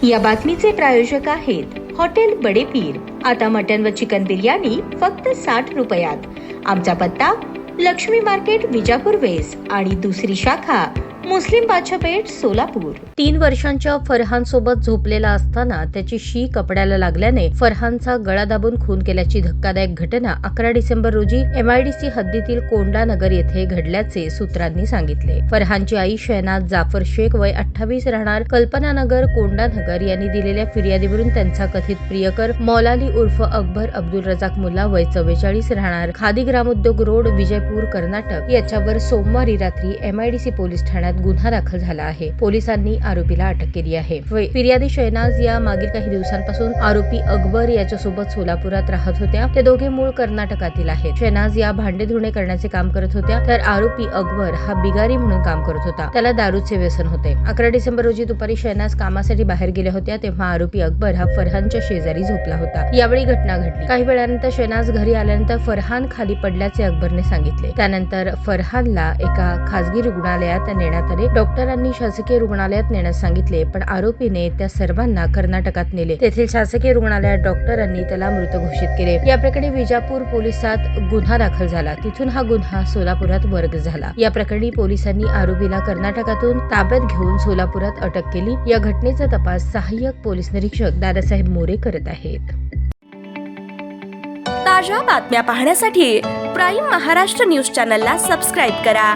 या बातमीचे प्रायोजक आहेत हॉटेल बडे पीर। आता मटन व चिकन बिर्याणी फक्त 60 रुपयात। आमचा पत्ता लक्ष्मी मार्केट विजापूर वेस्ट आणि दुसरी शाखा मुस्लिम बादशाहपेठ सोलापूर। 3 वर्षांच्या फरहान सोबत झोपलेला असताना त्याची शी कपड्याला लागल्याने फरहानचा गळा दाबून खून केल्याची धक्कादायक घटना 11 डिसेंबर रोजी MIDC हद्दीतील कोंडा नगर येथे घडल्याचे सूत्रांनी सांगितले। फरहानची आई शहनाज जाफर शेख वय 28 राहणार कल्पना नगर कोंडा नगर यांनी दिलेल्या फिर्यादीवरून त्यांचा कथित प्रियकर मौलाली उर्फ अकबर अब्दुल रजाक मुल्ला वय 44 राहणार खादी ग्रामोद्योग रोड विजयपूर कर्नाटक याच्यावर सोमवारी रात्री MIDC पोलीस ठाण्यात गुन्हा दाखल झाला आहे। पोलिसांनी आरोपीला अटक केली आहे। फिर्यादी शहनाज या मागील काही दिवसांपासून आरोपी अकबर याच्यासोबत सोलापुरात राहत होत्या। ते दोघे मूळ कर्नाटकातील आहेत। शहनाज या भांडे धुणे करण्याचे काम करत होत्या, तर आरोपी अकबर हा बिगारी म्हणून काम करत होता। त्याला दारूचे व्यसन होते। 11 डिसेंबर रोजी दुपारी शहनाज कामासाठी बाहेर गेल्या होत्या, तेव्हा आरोपी अकबर हा फरहानच्या शेजारी झोपला होता। यावेळी घटना घडली। काही वेळानंतर शहनाज घरी आल्यानंतर फरहान खाली पडल्याचे अकबरने सांगितले। त्यानंतर फरहानला एका खासगी रुग्णालयात नेण्यात आले। डॉक्टरांनी शासकीय रुग्णालयात नेण्यास सांगितले, पण आरोपीने त्या सर्वांना कर्नाटकात नेले। तेथील शासकीय रुग्णालयात डॉक्टरांनी त्याला मृत घोषित केले। या प्रकरणी विजापूर पोलिसात गुन्हा दाखल झाला। तिथून हा गुन्हा सोलापुरात वर्ग झाला। या प्रकरणी पोलिसांनी आरोपीला कर्नाटकातून ताब्यात घेऊन सोलापुरात अटक केली। या घटनेचा तपास सहाय्यक पोलीस निरीक्षक दादासाहेब मोरे करत आहेत। ताज्या बातम्या पाहण्यासाठी प्राईम महाराष्ट्र न्यूज चॅनलला सबस्क्राईब करा।